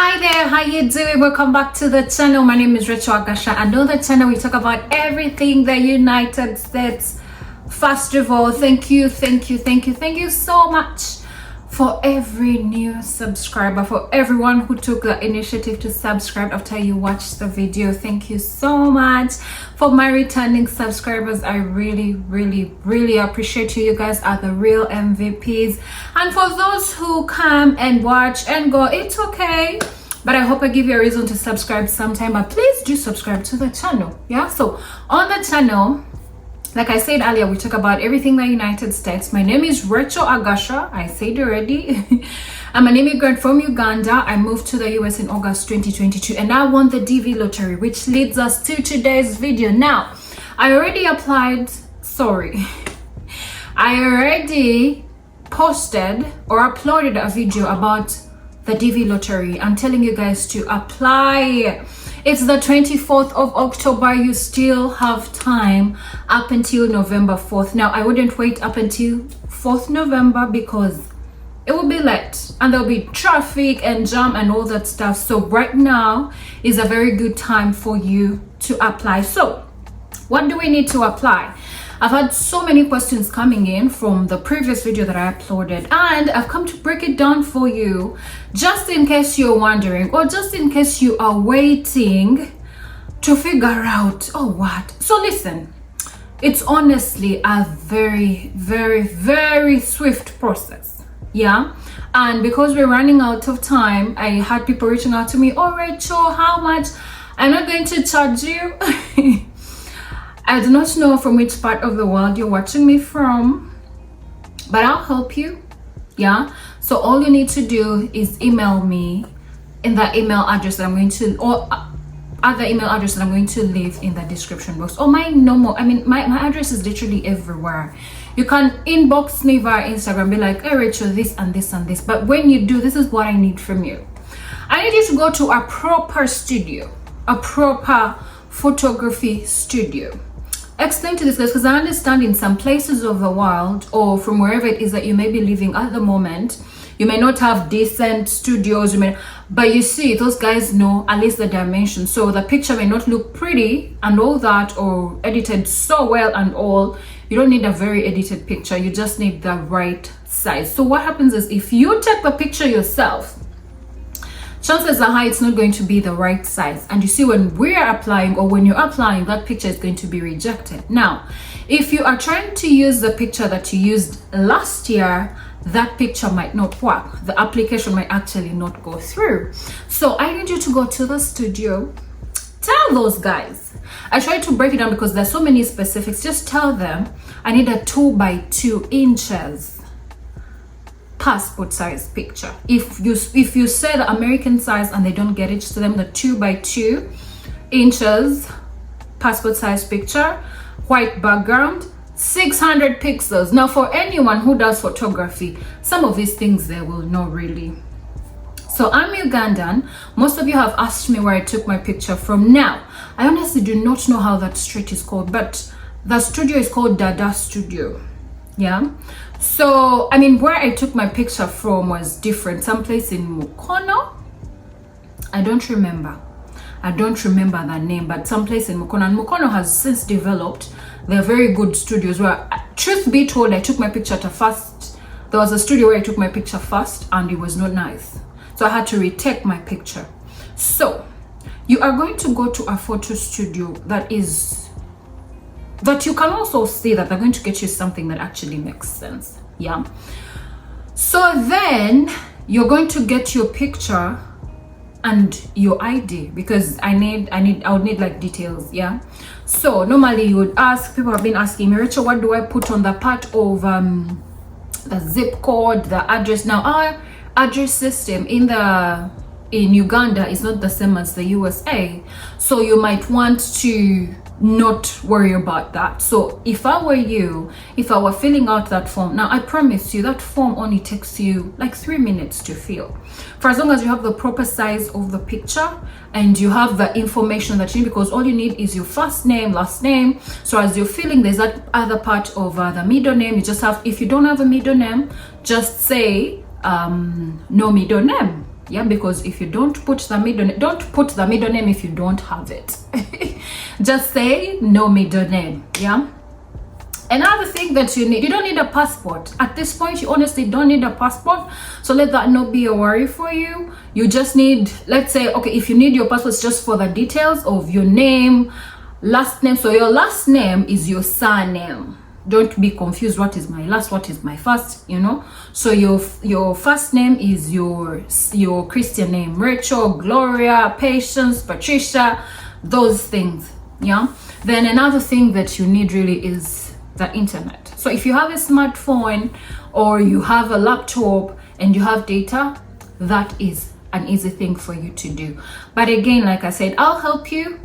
Hi there, how you doing? Welcome back to the channel. My name is Racheal, and on the channel we talk about everything the United States. First of all, thank you so much for every new subscriber, for everyone who took the initiative to subscribe after you watched the video. Thank you so much. For my returning subscribers, I really appreciate you. You guys are the real MVPs. And for those who come and watch and go, it's okay, but I hope I give you a reason to subscribe sometime. But please do subscribe to the channel. Yeah, so on the channel, like I said earlier, we talk about everything in the United States. My name is Racheal. I said already. I'm an immigrant from Uganda. I moved to the US in August 2022 and I won the DV lottery, which leads us to today's video. Now, I already posted or uploaded a video about the DV lottery. I'm telling you guys to apply. It's the 24th of October. You still have time up until November 4th. Now, I wouldn't wait up until 4th November because it will be late and there'll be traffic and jam and all that stuff. So right now is a very good time for you to apply. So what do we need to apply? I've had so many questions coming in from the previous video that I uploaded, and I've come to break it down for you just in case you're wondering, or just in case you are waiting to figure out, oh, what? So listen, it's honestly a very swift process. Yeah, and because we're running out of time, I had people reaching out to me, oh Racheal, how much? I'm not going to charge you. I do not know from which part of the world you're watching me from, but I'll help you. Yeah, so all you need to do is email me in the email address that I'm going to, or other email address that I'm going to leave in the description box, or my normal, my address is literally everywhere. You can inbox me via Instagram, be like, hey Racheal, this and this and this. But when you do, this is what I need from you. I need you to go to a proper studio, a proper photography studio. Explain to this guys, because I understand in some places of the world, or from wherever it is that you may be living at the moment, you may not have decent studios, but you see, those guys know at least the dimensions. So the picture may not look pretty and all that, or edited so well and all. You don't need a very edited picture, you just need the right size. So what happens is, if you take the picture yourself, chances are high it's not going to be the right size. And you see, when we're applying, or when you're applying, that picture is going to be rejected. Now, if you are trying to use the picture that you used last year, that picture might not work. The application might actually not go through. So I need you to go to the studio. Tell those guys. I try to break it down because there's so many specifics. Just tell them I need a 2 by 2 inches passport size picture. If you say the American size and they don't get it, to them the 2 by 2 inches passport size picture, white background, 600 pixels. Now, for anyone who does photography, some of these things they will know really. So I'm Ugandan. Most of you have asked me where I took my picture from. Now, I honestly do not know how that street is called, but the studio is called Dada Studio. Yeah, so where I took my picture from was different. Someplace in Mukono. I don't remember the name, but someplace in Mukono. And Mukono has since developed. They're very good studios where, truth be told, I took my picture at first. There was a studio where I took my picture first and it was not nice, so I had to retake my picture. So you are going to go to a photo studio that you can also see that they're going to get you something that actually makes sense. Yeah, so then you're going to get your picture and your ID, because I would need like details. Yeah, so normally you would ask, people have been asking me, Racheal, what do I put on the part of the zip code, the address? Now, our address system in Uganda is not the same as the USA, so you might want to not worry about that. So if I were you, if I were filling out that form, now I promise you that form only takes you like 3 minutes to fill, for as long as you have the proper size of the picture and you have the information that you need, because all you need is your first name, last name. So as you're filling, there's that other part of the middle name. You just have, if you don't have a middle name, just say no middle name. Yeah, because if you don't put the middle name, don't put the middle name if you don't have it. Just say no middle name. Yeah. Another thing that you need, you don't need a passport. At this point, you honestly don't need a passport. So let that not be a worry for you. You just need, let's say, okay, if you need your passport, it's just for the details of your name, last name. So your last name is your surname. Don't be confused. What is my last? What is my first? You know. So your first name is your Christian name: Racheal, Gloria, Patience, Patricia, those things. Yeah. Then another thing that you need really is the internet. So if you have a smartphone or you have a laptop and you have data, that is an easy thing for you to do. But again, like I said, I'll help you.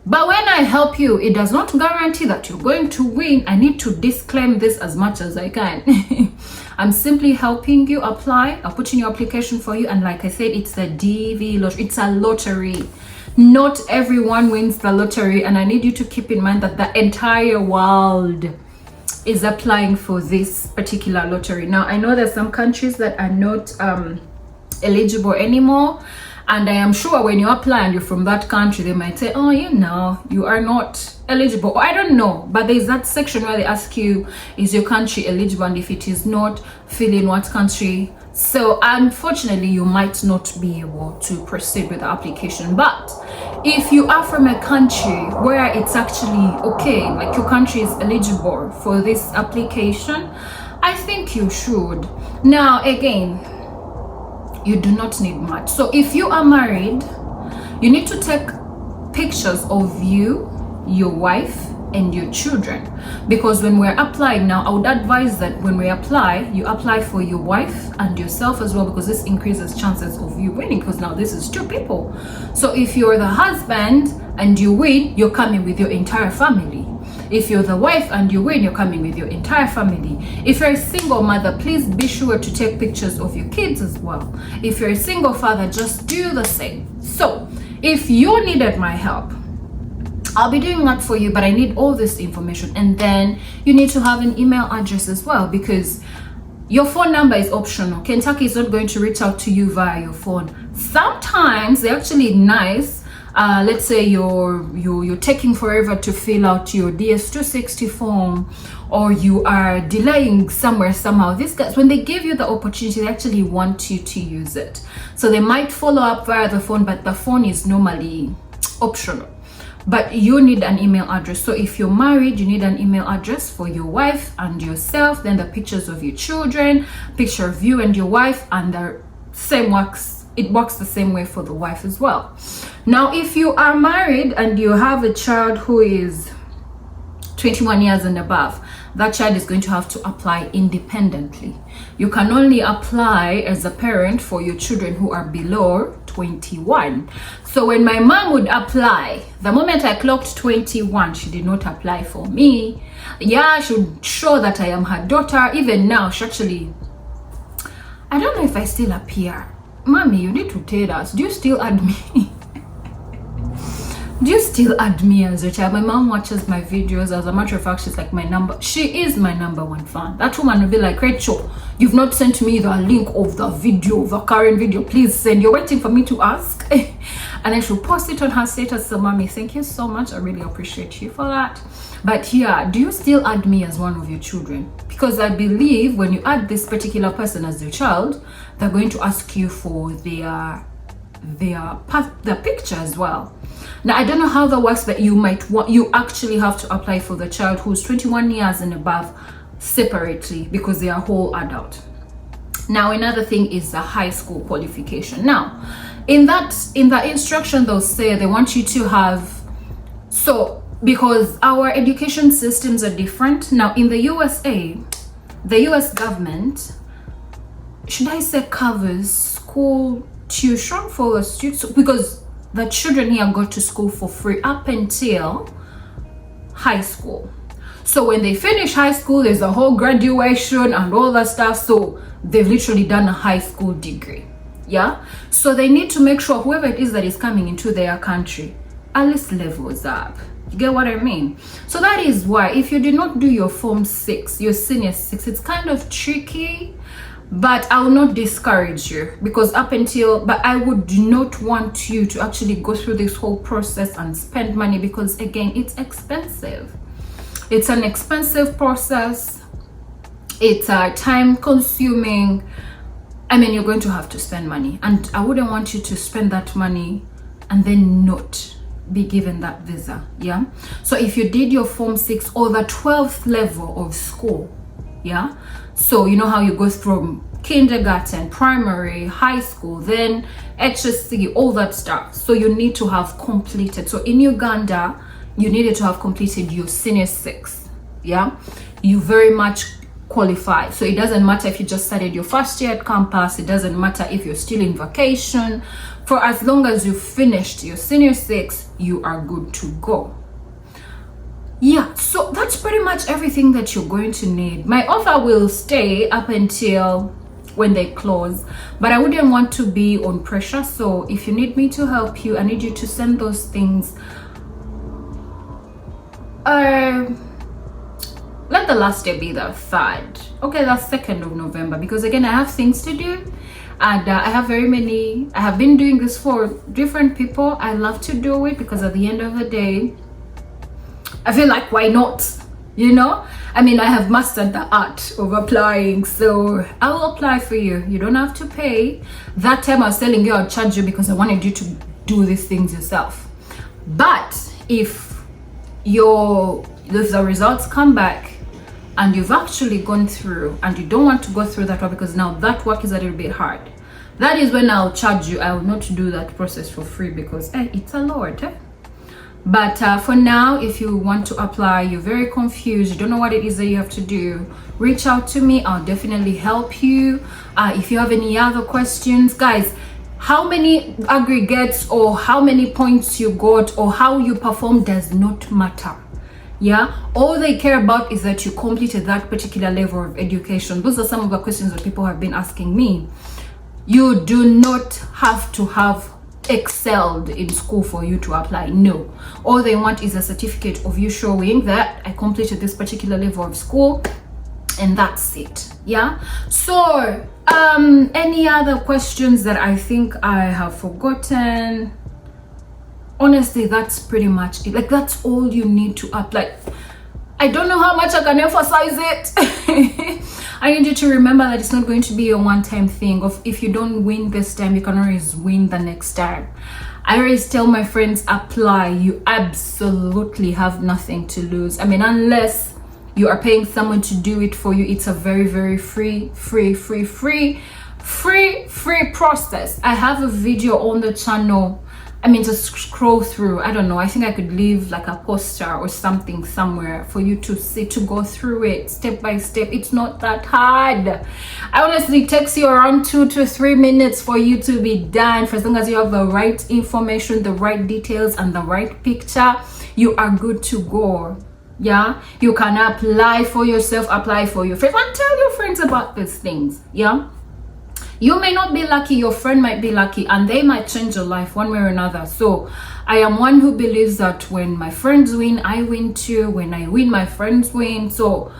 But when I help you, it does not guarantee that you're going to win. I need to disclaim this as much as I can. I'm simply helping you apply. I'll put in your application for you. And like I said, it's a DV lottery. It's a lottery. Not everyone wins the lottery. And I need you to keep in mind that the entire world is applying for this particular lottery. Now, I know there's some countries that are not eligible anymore. And I am sure when you apply and you're from that country, they might say, oh, you know, you are not eligible. Or I don't know. But there's that section where they ask you, is your country eligible? And if it is not, fill in what country. So unfortunately, you might not be able to proceed with the application. But if you are from a country where it's actually okay, like your country is eligible for this application, I think you should. Now, again, you do not need much. So if you are married, you need to take pictures of you, your wife, and your children. Because when we're applying now, I would advise that when we apply, you apply for your wife and yourself as well, because this increases chances of you winning, because now this is 2 people. So if you're the husband and you win, you're coming with your entire family. If you're the wife and you win, you're coming with your entire family. If you're a single mother, please be sure to take pictures of your kids as well. If you're a single father, just do the same. So if you needed my help, I'll be doing that for you, but I need all this information. And then you need to have an email address as well, because your phone number is optional. Kentucky is not going to reach out to you via your phone. Sometimes they're actually nice. Let's say you're taking forever to fill out your DS260 form, or you are delaying somewhere somehow. These guys, when they give you the opportunity, they actually want you to use it. So they might follow up via the phone, but the phone is normally optional. But you need an email address. So if you're married, you need an email address for your wife and yourself. Then the pictures of your children, picture of you and your wife, and the same works. It works the same way for the wife as well. Now, if you are married and you have a child who is 21 years and above, that child is going to have to apply independently. You can only apply as a parent for your children who are below 21. So when my mom would apply, the moment I clocked 21, she did not apply for me. Yeah, she would show that I am her daughter. Even now, she actually, I don't know if I still appear. Mommy, you need to tell us, do you still add me? Do you still add me as a child? My mom watches my videos. As a matter of fact, she's like she is my number 1 fan. That woman will be like, Racheal, you've not sent me the link of the video, the current video. Please send. You're waiting for me to ask. And I should post it on her status. So mommy, thank you so much. I really appreciate you for that. But yeah, do you still add me as one of your children? Because I believe when you add this particular person as your child, they're going to ask you for their picture as well. Now, I don't know how that works, but you actually have to apply for the child who's 21 years and above separately, because they are whole adult. Now, another thing is the high school qualification. Now, in the instruction, they'll say they want you to have, so because our education systems are different. Now, in the USA, the US government, should I say, covers school tuition for the students, because the children here go to school for free up until high school. So when they finish high school, there's a whole graduation and all that stuff. So they've literally done a high school degree. Yeah. So they need to make sure whoever it is that is coming into their country at least levels up. You get what I mean? So that is why if you did not do your form 6, your senior 6, it's kind of tricky. but I will not discourage you, because but I would not want you to actually go through this whole process and spend money, because again, it's expensive. It's an expensive process. It's time consuming. I mean, you're going to have to spend money, and I wouldn't want you to spend that money and then not be given that visa. Yeah, so if you did your Form 6 or the 12th level of school, yeah, so you know how you go from kindergarten, primary, high school, then HSC, all that stuff. So you need to have completed. So in Uganda, you needed to have completed your senior 6. Yeah, you very much qualify. So it doesn't matter if you just started your first year at campus. It doesn't matter if you're still in vacation. For as long as you finished your senior 6, you are good to go. Yeah, so that's pretty much everything that you're going to need. My offer will stay up until when they close, but I wouldn't want to be on pressure. So if you need me to help you, I need you to send those things. Let the last day be the 3rd. Okay, that's 2nd of November, because again, I have things to do, and I have been doing this for different people. I love to do it because at the end of the day, I feel like, why not? You know, I mean, I have mastered the art of applying, so I will apply for you. You don't have to pay. That time I was telling you I'll charge you because I wanted you to do these things yourself. But if the results come back and you've actually gone through and you don't want to go through that work, because now that work is a little bit hard, that is when I'll charge you. I will not do that process for free, because it's a lot. But for now, if you want to apply, you're very confused, you don't know what it is that you have to do, reach out to me. I'll definitely help you. If you have any other questions, guys, how many aggregates or how many points you got or how you perform does not matter. Yeah, all they care about is that you completed that particular level of education. Those are some of the questions that people have been asking me. You do not have to have excelled in school for you to apply. No, all they want is a certificate of you showing that I completed this particular level of school, and that's it. Yeah, so any other questions that I think I have forgotten? Honestly, that's pretty much it. Like, that's all you need to apply. I don't know how much I can emphasize it. I need you to remember that it's not going to be a one-time thing of, if you don't win this time, you can always win the next time. I always tell my friends, apply. You absolutely have nothing to lose. I mean, unless you are paying someone to do it for you, it's a very, very free process. I have a video on the channel. I mean, just scroll through. I don't know, I think I could leave like a poster or something somewhere for you to see, to go through it step by step. It's not that hard. I honestly, it takes you around 2 to 3 minutes for you to be done. For as long as you have the right information, the right details, and the right picture, you are good to go. Yeah, you can apply for yourself, apply for your friends, and tell your friends about these things. Yeah, you may not be lucky, your friend might be lucky, and they might change your life one way or another. So I am one who believes that when my friends win, I win too. When I win, my friends win. So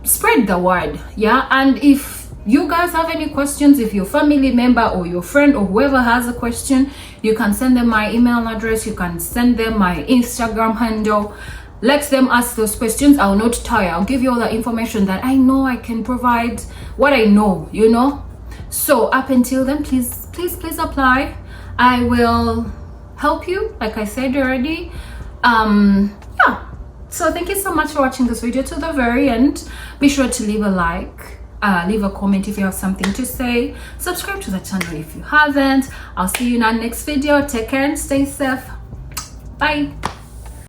spread the word. Yeah, and if you guys have any questions, if your family member or your friend or whoever has a question, you can send them my email address, you can send them my Instagram handle. Let them ask those questions. I will not tire. I'll give you all the information that I know. I can provide what I know, you know. So up until then, please apply. I will help you, like I said already. Yeah, so thank you so much for watching this video to the very end. Be sure to leave a like, leave a comment if you have something to say, subscribe to the channel if you haven't. I'll see you in our next video. Take care and stay safe. Bye.